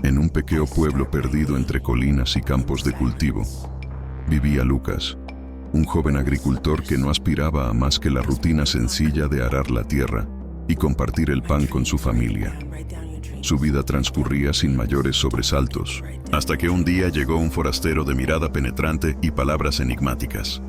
En un pequeño pueblo perdido entre colinas y campos de cultivo, vivía Lucas, un joven agricultor que no aspiraba a más que la rutina sencilla de arar la tierra y compartir el pan con su familia. Su vida transcurría sin mayores sobresaltos, hasta que un día llegó un forastero de mirada penetrante y palabras enigmáticas.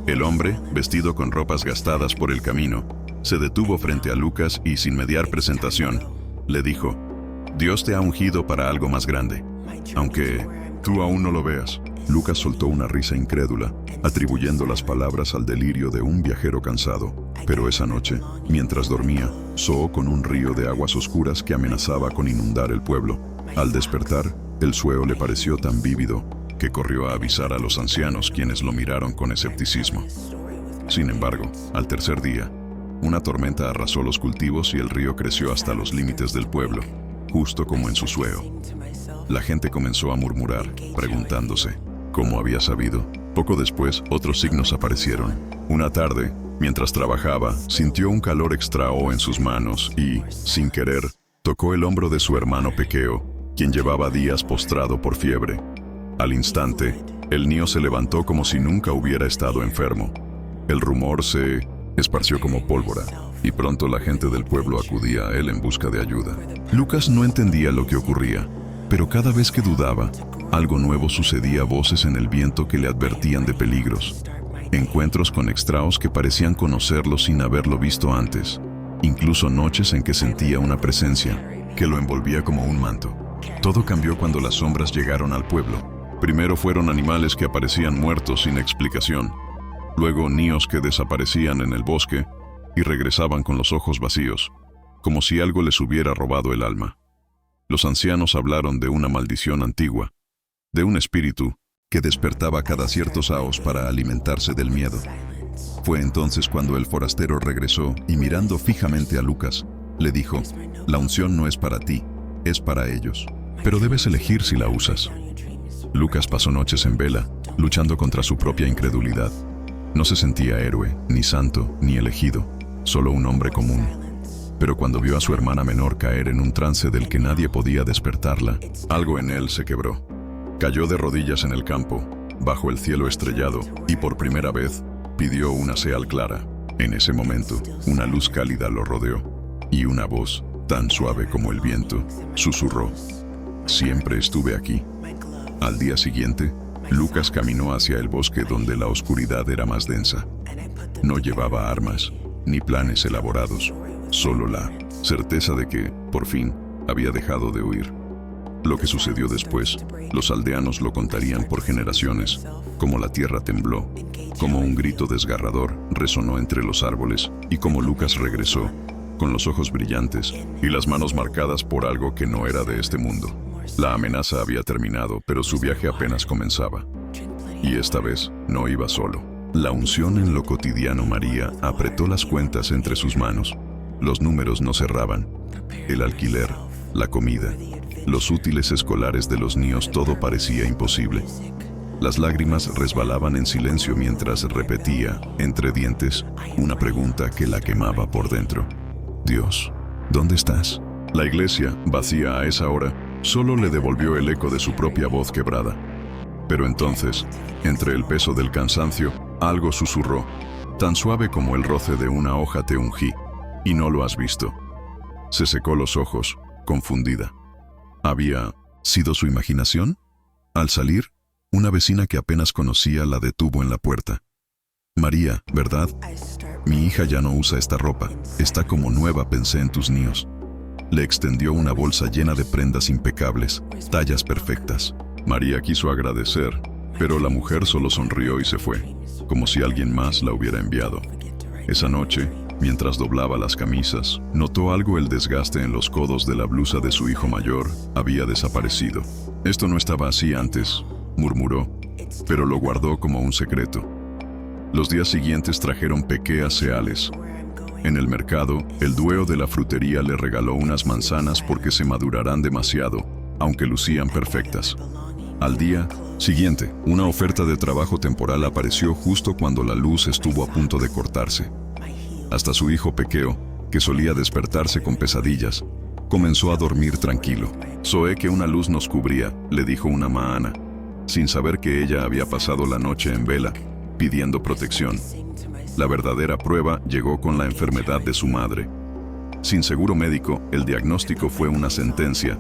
El hombre, vestido con ropas gastadas por el camino, se detuvo frente a Lucas y, sin mediar presentación, le dijo: «Dios te ha ungido para algo más grande, aunque tú aún no lo veas». Lucas soltó una risa incrédula, atribuyendo las palabras al delirio de un viajero cansado. Pero esa noche, mientras dormía, soñó con un río de aguas oscuras que amenazaba con inundar el pueblo. Al despertar, el sueño le pareció tan vívido que corrió a avisar a los ancianos, quienes lo miraron con escepticismo. Sin embargo, al tercer día, una tormenta arrasó los cultivos y el río creció hasta los límites del pueblo, justo como en su sueño. La gente comenzó a murmurar, preguntándose ¿cómo había sabido? Poco después, otros signos aparecieron. Una tarde, mientras trabajaba, sintió un calor extraño en sus manos y, sin querer, tocó el hombro de su hermano pequeño, quien llevaba días postrado por fiebre. Al instante, el niño se levantó como si nunca hubiera estado enfermo. El rumor se esparció como pólvora, y pronto la gente del pueblo acudía a él en busca de ayuda. Lucas no entendía lo que ocurría, pero cada vez que dudaba, algo nuevo sucedía. Voces en el viento que le advertían de peligros, encuentros con extraños que parecían conocerlo sin haberlo visto antes, incluso noches en que sentía una presencia que lo envolvía como un manto. Todo cambió cuando las sombras llegaron al pueblo. Primero fueron animales que aparecían muertos sin explicación, luego niños que desaparecían en el bosque y regresaban con los ojos vacíos, como si algo les hubiera robado el alma. Los ancianos hablaron de una maldición antigua, de un espíritu que despertaba cada ciertos años para alimentarse del miedo. Fue entonces cuando el forastero regresó y, mirando fijamente a Lucas, le dijo: «La unción no es para ti, es para ellos, pero debes elegir si la usas». Lucas pasó noches en vela, luchando contra su propia incredulidad. No se sentía héroe, ni santo, ni elegido, solo un hombre común. Pero cuando vio a su hermana menor caer en un trance del que nadie podía despertarla, algo en él se quebró. Cayó de rodillas en el campo, bajo el cielo estrellado, y por primera vez pidió una señal clara. En ese momento, una luz cálida lo rodeó, y una voz, tan suave como el viento, susurró: «Siempre estuve aquí». Al día siguiente, Lucas caminó hacia el bosque donde la oscuridad era más densa. No llevaba armas, ni planes elaborados, solo la certeza de que, por fin, había dejado de huir. Lo que sucedió después, los aldeanos lo contarían por generaciones, como la tierra tembló, como un grito desgarrador resonó entre los árboles, y como Lucas regresó, con los ojos brillantes y las manos marcadas por algo que no era de este mundo. La amenaza había terminado, pero su viaje apenas comenzaba. Y esta vez no iba solo. La unción en lo cotidiano. María apretó las cuentas entre sus manos. Los números no cerraban. El alquiler, la comida, los útiles escolares de los niños, todo parecía imposible. Las lágrimas resbalaban en silencio mientras repetía, entre dientes, una pregunta que la quemaba por dentro: «Dios, ¿dónde estás?». La iglesia, vacía a esa hora, solo le devolvió el eco de su propia voz quebrada. Pero entonces, entre el peso del cansancio, algo susurró, tan suave como el roce de una hoja: «Te ungí, y no lo has visto». Se secó los ojos, confundida. ¿Había sido su imaginación? Al salir, una vecina que apenas conocía la detuvo en la puerta. «María, ¿verdad? Mi hija ya no usa esta ropa, está como nueva, pensé en tus niños». Le extendió una bolsa llena de prendas impecables, tallas perfectas. María quiso agradecer, pero la mujer solo sonrió y se fue, como si alguien más la hubiera enviado. Esa noche, mientras doblaba las camisas, notó algo: el desgaste en los codos de la blusa de su hijo mayor había desaparecido. «Esto no estaba así antes», murmuró, pero lo guardó como un secreto. Los días siguientes trajeron pequeñas ceales. En el mercado, el dueño de la frutería le regaló unas manzanas porque se madurarán demasiado, aunque lucían perfectas. Al día siguiente, una oferta de trabajo temporal apareció justo cuando la luz estuvo a punto de cortarse. Hasta su hijo pequeño, que solía despertarse con pesadillas, Comenzó a dormir tranquilo. Soé que una luz nos cubría, le dijo una maana, sin saber que ella había pasado la noche en vela, pidiendo protección. La verdadera prueba llegó con la enfermedad de su madre. Sin seguro médico, el diagnóstico fue una sentencia.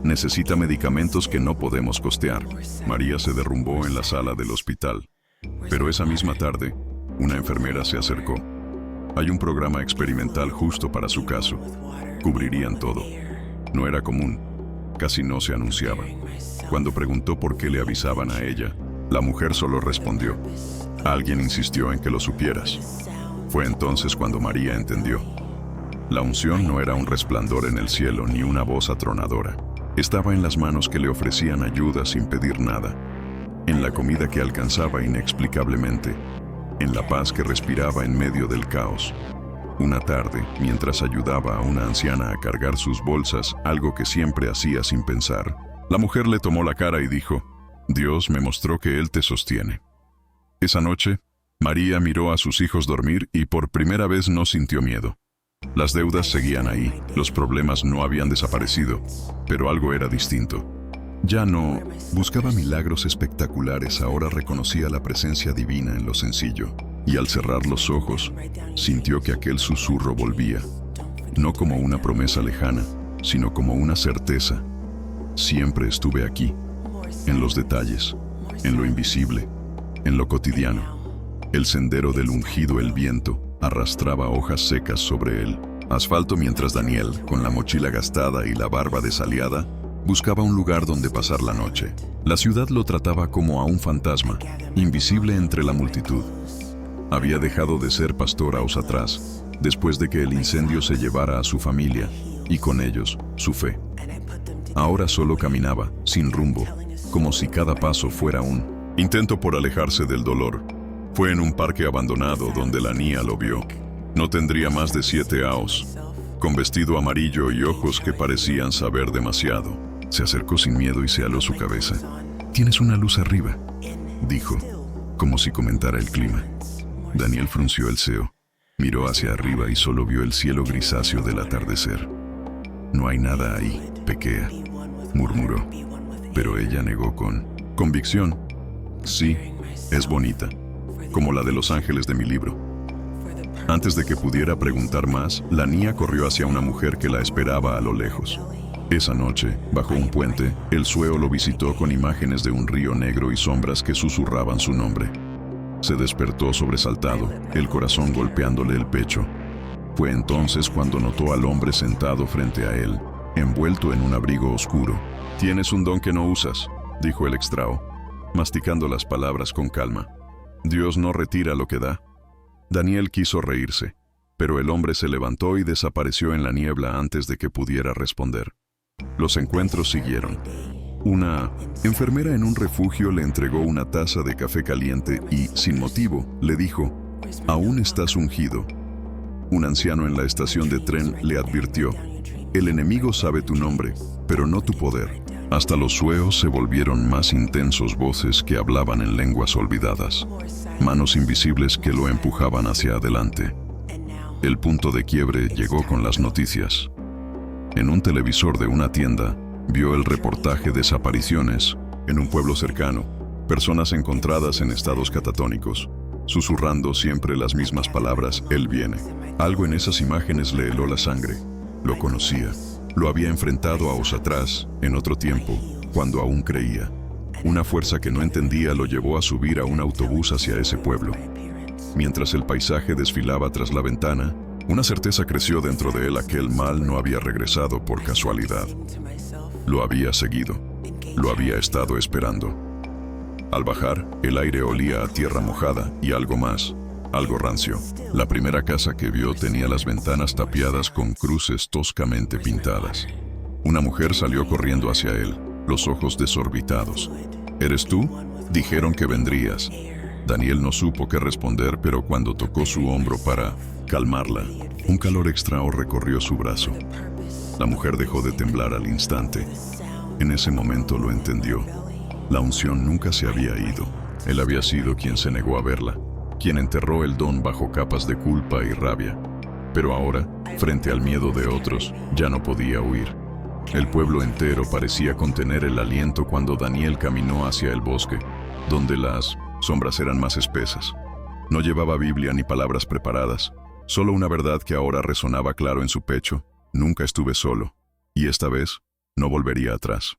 Necesita medicamentos que no podemos costear. María se derrumbó en la sala del hospital. Pero esa misma tarde, una enfermera se acercó. Hay un programa experimental justo para su caso. Cubrirían todo. No era común. Casi no se anunciaba. Cuando preguntó por qué le avisaban a ella, la mujer solo respondió: alguien insistió en que lo supieras. Fue entonces cuando María entendió. La unción no era un resplandor en el cielo ni una voz atronadora. Estaba en las manos que le ofrecían ayuda sin pedir nada, en la comida que alcanzaba inexplicablemente, en la paz que respiraba en medio del caos. Una tarde, mientras ayudaba a una anciana a cargar sus bolsas, algo que siempre hacía sin pensar, la mujer le tomó la cara y dijo: Dios me mostró que Él te sostiene. Esa noche, María miró a sus hijos dormir y por primera vez no sintió miedo. Las deudas seguían ahí, los problemas no habían desaparecido, pero algo era distinto. Ya no buscaba milagros espectaculares, ahora reconocía la presencia divina en lo sencillo, y al cerrar los ojos, sintió que aquel susurro volvía, no como una promesa lejana, sino como una certeza. Siempre estuve aquí, en los detalles, en lo invisible, en lo cotidiano. El sendero del ungido, el viento, arrastraba hojas secas sobre él. Asfalto mientras Daniel, con la mochila gastada y la barba desaliada, buscaba un lugar donde pasar la noche. La ciudad lo trataba como a un fantasma, invisible entre la multitud. Había dejado de ser pastor años atrás, después de que el incendio se llevara a su familia, y con ellos, su fe. Ahora solo caminaba, sin rumbo, como si cada paso fuera un intento por alejarse del dolor. Fue en un parque abandonado donde la niña lo vio. No tendría más de 7 años, con vestido amarillo y ojos que parecían saber demasiado. Se acercó sin miedo y se aló su cabeza. «Tienes una luz arriba», dijo, como si comentara el clima. Daniel frunció el ceño, miró hacia arriba y solo vio el cielo grisáceo del atardecer. «No hay nada ahí, pequea», murmuró, pero ella negó con convicción. «Sí, es bonita, como la de los ángeles de mi libro». Antes de que pudiera preguntar más, la niña corrió hacia una mujer que la esperaba a lo lejos. Esa noche, bajo un puente, el sueo lo visitó con imágenes de un río negro y sombras que susurraban su nombre. Se despertó sobresaltado, el corazón golpeándole el pecho. Fue entonces cuando notó al hombre sentado frente a él, envuelto en un abrigo oscuro. «Tienes un don que no usas», dijo el extrao, masticando las palabras con calma. «Dios no retira lo que da». Daniel quiso reírse, pero el hombre se levantó y desapareció en la niebla antes de que pudiera responder. Los encuentros siguieron. Una enfermera en un refugio le entregó una taza de café caliente y, sin motivo, le dijo: «Aún estás ungido». Un anciano en la estación de tren le advirtió: «El enemigo sabe tu nombre, pero no tu poder». Hasta los sueos se volvieron más intensos, voces que hablaban en lenguas olvidadas, manos invisibles que lo empujaban hacia adelante. El punto de quiebre llegó con las noticias. En un televisor de una tienda, vio el reportaje «Desapariciones» en un pueblo cercano, personas encontradas en estados catatónicos, susurrando siempre las mismas palabras: «Él viene». Algo en esas imágenes le heló la sangre. Lo conocía. Lo había enfrentado años atrás, en otro tiempo, cuando aún creía. Una fuerza que no entendía lo llevó a subir a un autobús hacia ese pueblo. Mientras el paisaje desfilaba tras la ventana, una certeza creció dentro de él: aquel mal no había regresado por casualidad. Lo había seguido. Lo había estado esperando. Al bajar, el aire olía a tierra mojada y algo más. Algo rancio. La primera casa que vio tenía las ventanas tapiadas con cruces toscamente pintadas. Una mujer salió corriendo hacia él, los ojos desorbitados. «¿Eres tú? Dijeron que vendrías». Daniel no supo qué responder, pero cuando tocó su hombro para calmarla, un calor extraño recorrió su brazo. La mujer dejó de temblar al instante. En ese momento lo entendió. La unción nunca se había ido. Él había sido quien se negó a verla, quien enterró el don bajo capas de culpa y rabia. Pero ahora, frente al miedo de otros, ya no podía huir. El pueblo entero parecía contener el aliento cuando Daniel caminó hacia el bosque, donde las sombras eran más espesas. No llevaba Biblia ni palabras preparadas, solo una verdad que ahora resonaba claro en su pecho: nunca estuve solo, y esta vez no volvería atrás.